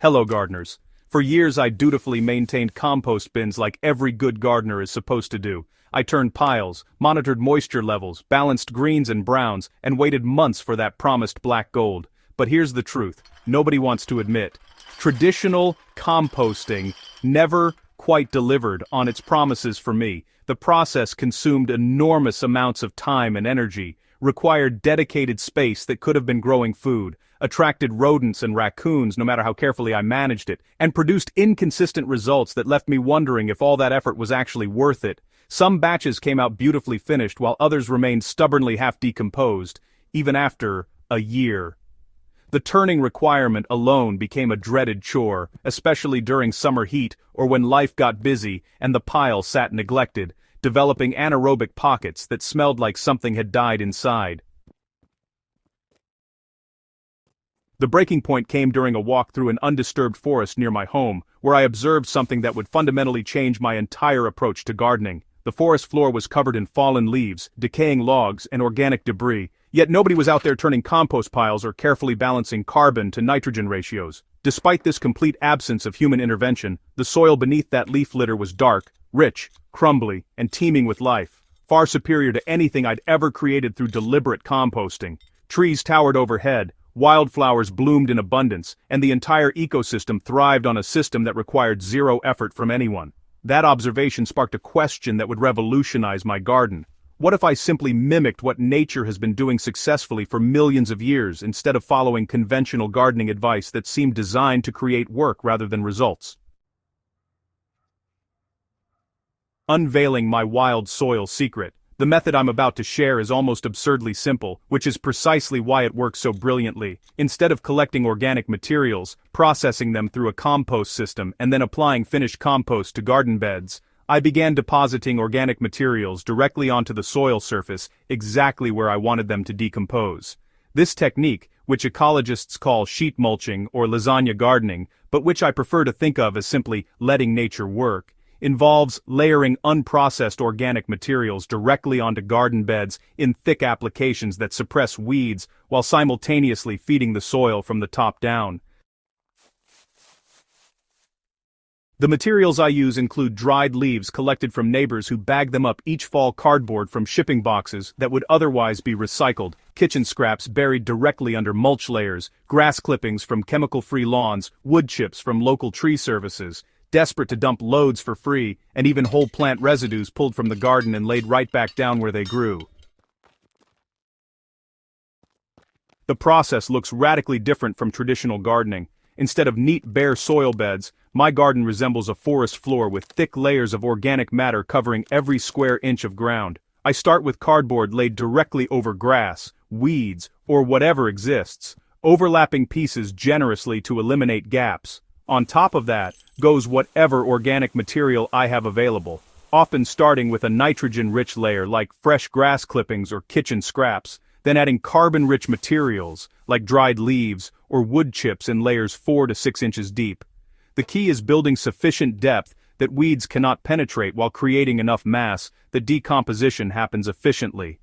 Hello gardeners. For years I dutifully maintained compost bins like every good gardener is supposed to do. I turned piles, monitored moisture levels, balanced greens and browns, and waited months for that promised black gold. But here's the truth, nobody wants to admit. Traditional composting never quite delivered on its promises for me. The process consumed enormous amounts of time and energy, required dedicated space that could have been growing food, attracted rodents and raccoons no matter how carefully I managed it, and produced inconsistent results that left me wondering if all that effort was actually worth it. Some batches came out beautifully finished while others remained stubbornly half-decomposed, even after a year. The turning requirement alone became a dreaded chore, especially during summer heat or when life got busy and the pile sat neglected, developing anaerobic pockets that smelled like something had died inside. The breaking point came during a walk through an undisturbed forest near my home, where I observed something that would fundamentally change my entire approach to gardening. The forest floor was covered in fallen leaves, decaying logs, and organic debris, yet nobody was out there turning compost piles or carefully balancing carbon to nitrogen ratios. Despite this complete absence of human intervention, the soil beneath that leaf litter was dark, rich, crumbly, and teeming with life, far superior to anything I'd ever created through deliberate composting. Trees towered overhead, wildflowers bloomed in abundance, and the entire ecosystem thrived on a system that required zero effort from anyone. That observation sparked a question that would revolutionize my garden. What if I simply mimicked what nature has been doing successfully for millions of years instead of following conventional gardening advice that seemed designed to create work rather than results? Unveiling my wild soil secret. The method I'm about to share is almost absurdly simple, which is precisely why it works so brilliantly. Instead of collecting organic materials, processing them through a compost system, and then applying finished compost to garden beds, I began depositing organic materials directly onto the soil surface, exactly where I wanted them to decompose. This technique, which ecologists call sheet mulching or lasagna gardening, but which I prefer to think of as simply letting nature work, involves layering unprocessed organic materials directly onto garden beds in thick applications that suppress weeds while simultaneously feeding the soil from the top down. The materials I use include dried leaves collected from neighbors who bag them up each fall, cardboard from shipping boxes that would otherwise be recycled, kitchen scraps buried directly under mulch layers, grass clippings from chemical-free lawns, wood chips from local tree services, desperate to dump loads for free, and even whole plant residues pulled from the garden and laid right back down where they grew. The process looks radically different from traditional gardening. Instead of neat bare soil beds, my garden resembles a forest floor with thick layers of organic matter covering every square inch of ground. I start with cardboard laid directly over grass, weeds, or whatever exists, overlapping pieces generously to eliminate gaps. On top of that goes whatever organic material I have available, often starting with a nitrogen-rich layer like fresh grass clippings or kitchen scraps, then adding carbon-rich materials like dried leaves or wood chips in layers 4 to 6 inches deep. The key is building sufficient depth that weeds cannot penetrate while creating enough mass that decomposition happens efficiently.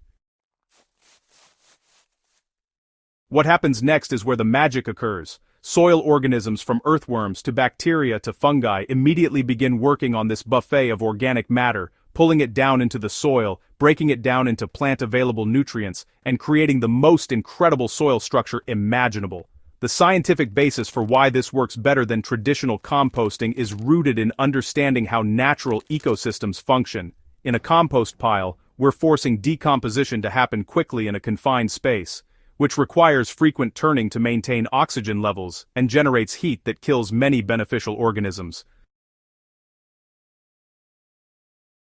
What happens next is where the magic occurs. Soil organisms from earthworms to bacteria to fungi immediately begin working on this buffet of organic matter, pulling it down into the soil, breaking it down into plant-available nutrients, and creating the most incredible soil structure imaginable. The scientific basis for why this works better than traditional composting is rooted in understanding how natural ecosystems function. In a compost pile, we're forcing decomposition to happen quickly in a confined space, which requires frequent turning to maintain oxygen levels and generates heat that kills many beneficial organisms.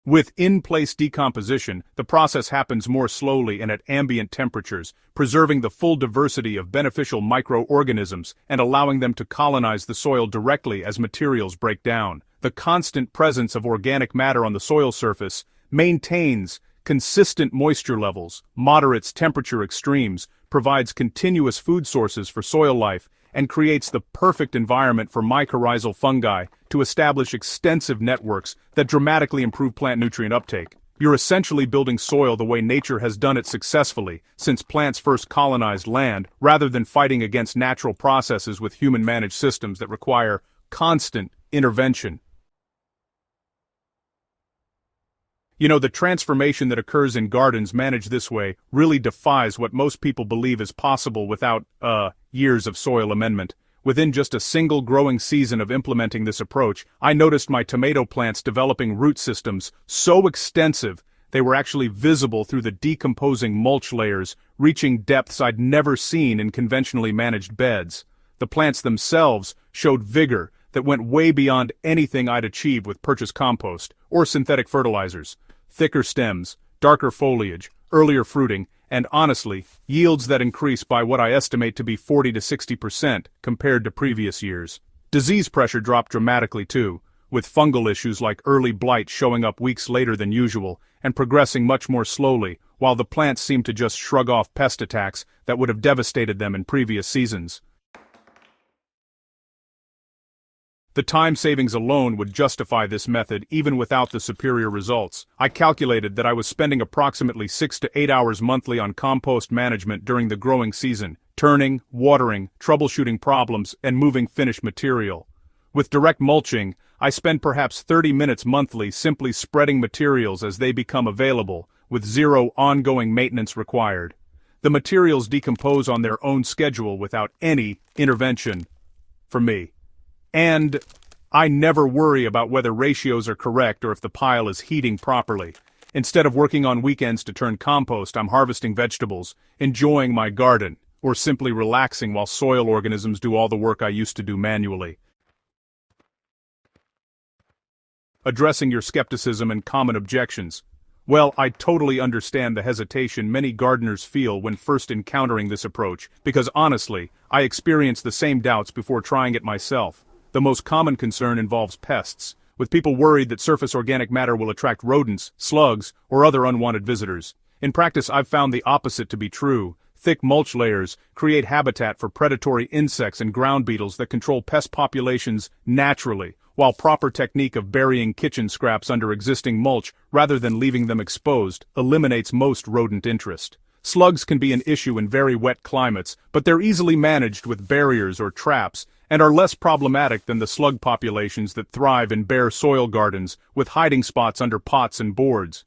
With in-place decomposition, the process happens more slowly and at ambient temperatures, preserving the full diversity of beneficial microorganisms and allowing them to colonize the soil directly as materials break down. The constant presence of organic matter on the soil surface maintains consistent moisture levels, moderates temperature extremes, provides continuous food sources for soil life, and creates the perfect environment for mycorrhizal fungi to establish extensive networks that dramatically improve plant nutrient uptake. You're essentially building soil the way nature has done it successfully since plants first colonized land, rather than fighting against natural processes with human-managed systems that require constant intervention. The transformation that occurs in gardens managed this way really defies what most people believe is possible without, years of soil amendment. Within just a single growing season of implementing this approach, I noticed my tomato plants developing root systems so extensive they were actually visible through the decomposing mulch layers, reaching depths I'd never seen in conventionally managed beds. The plants themselves showed vigor that went way beyond anything I'd achieved with purchased compost or synthetic fertilizers. Thicker stems, darker foliage, earlier fruiting, and honestly, yields that increase by what I estimate to be 40 to 60% compared to previous years. Disease pressure dropped dramatically too, with fungal issues like early blight showing up weeks later than usual and progressing much more slowly, while the plants seemed to just shrug off pest attacks that would have devastated them in previous seasons. The time savings alone would justify this method even without the superior results. I calculated that I was spending approximately 6 to 8 hours monthly on compost management during the growing season, turning, watering, troubleshooting problems, and moving finished material. With direct mulching, I spend perhaps 30 minutes monthly simply spreading materials as they become available, with zero ongoing maintenance required. The materials decompose on their own schedule without any intervention from me. And I never worry about whether ratios are correct or if the pile is heating properly. Instead of working on weekends to turn compost, I'm harvesting vegetables, enjoying my garden, or simply relaxing while soil organisms do all the work I used to do manually. Addressing your skepticism and common objections. Well, I totally understand the hesitation many gardeners feel when first encountering this approach, because honestly, I experienced the same doubts before trying it myself. The most common concern involves pests, with people worried that surface organic matter will attract rodents, slugs, or other unwanted visitors. In practice, I've found the opposite to be true. Thick mulch layers create habitat for predatory insects and ground beetles that control pest populations naturally, while proper technique of burying kitchen scraps under existing mulch rather than leaving them exposed eliminates most rodent interest. Slugs can be an issue in very wet climates, but they're easily managed with barriers or traps, and are less problematic than the slug populations that thrive in bare soil gardens with hiding spots under pots and boards.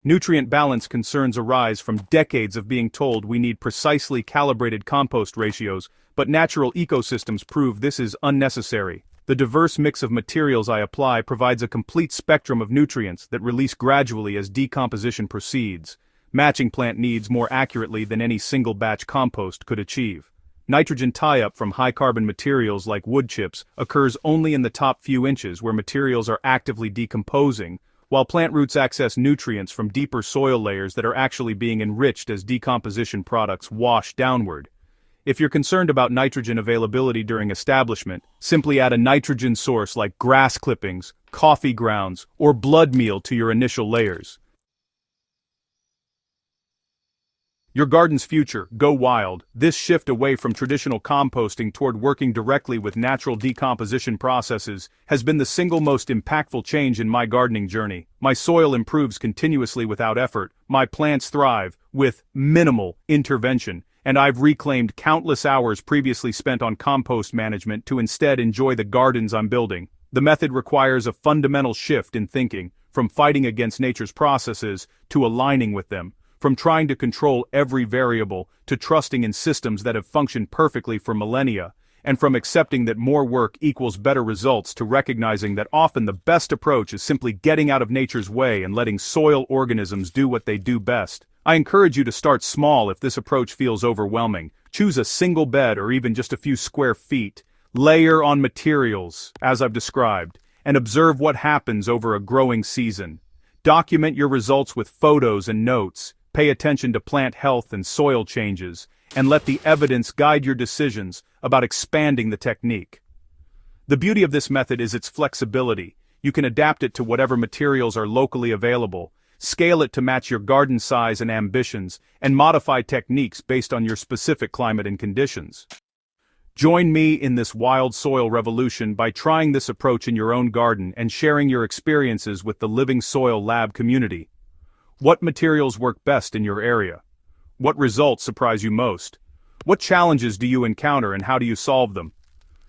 Nutrient balance concerns arise from decades of being told we need precisely calibrated compost ratios, but natural ecosystems prove this is unnecessary. The diverse mix of materials I apply provides a complete spectrum of nutrients that release gradually as decomposition proceeds, matching plant needs more accurately than any single batch compost could achieve. Nitrogen tie-up from high-carbon materials like wood chips occurs only in the top few inches where materials are actively decomposing, while plant roots access nutrients from deeper soil layers that are actually being enriched as decomposition products wash downward. If you're concerned about nitrogen availability during establishment, simply add a nitrogen source like grass clippings, coffee grounds, or blood meal to your initial layers. Your garden's future, go wild. This shift away from traditional composting toward working directly with natural decomposition processes has been the single most impactful change in my gardening journey. My soil improves continuously without effort, my plants thrive with minimal intervention, and I've reclaimed countless hours previously spent on compost management to instead enjoy the gardens I'm building. The method requires a fundamental shift in thinking, from fighting against nature's processes to aligning with them. From trying to control every variable to trusting in systems that have functioned perfectly for millennia, and from accepting that more work equals better results to recognizing that often the best approach is simply getting out of nature's way and letting soil organisms do what they do best. I encourage you to start small if this approach feels overwhelming. Choose a single bed or even just a few square feet. Layer on materials, as I've described, and observe what happens over a growing season. Document your results with photos and notes. Pay attention to plant health and soil changes, and let the evidence guide your decisions about expanding the technique. The beauty of this method is its flexibility. You can adapt it to whatever materials are locally available, scale it to match your garden size and ambitions, and modify techniques based on your specific climate and conditions. Join me in this wild soil revolution by trying this approach in your own garden and sharing your experiences with the Living Soil Lab community. What materials work best in your area? What results surprise you most? What challenges do you encounter and how do you solve them?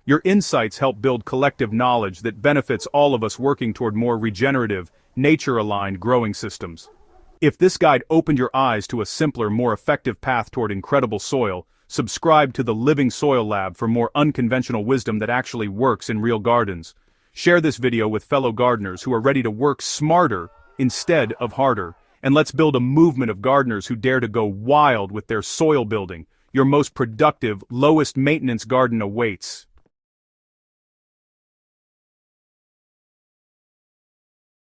Your insights help build collective knowledge that benefits all of us working toward more regenerative, nature-aligned growing systems. If this guide opened your eyes to a simpler, more effective path toward incredible soil, subscribe to the Living Soil Lab for more unconventional wisdom that actually works in real gardens. Share this video with fellow gardeners who are ready to work smarter instead of harder. And let's build a movement of gardeners who dare to go wild with their soil building. Your most productive, lowest maintenance garden awaits.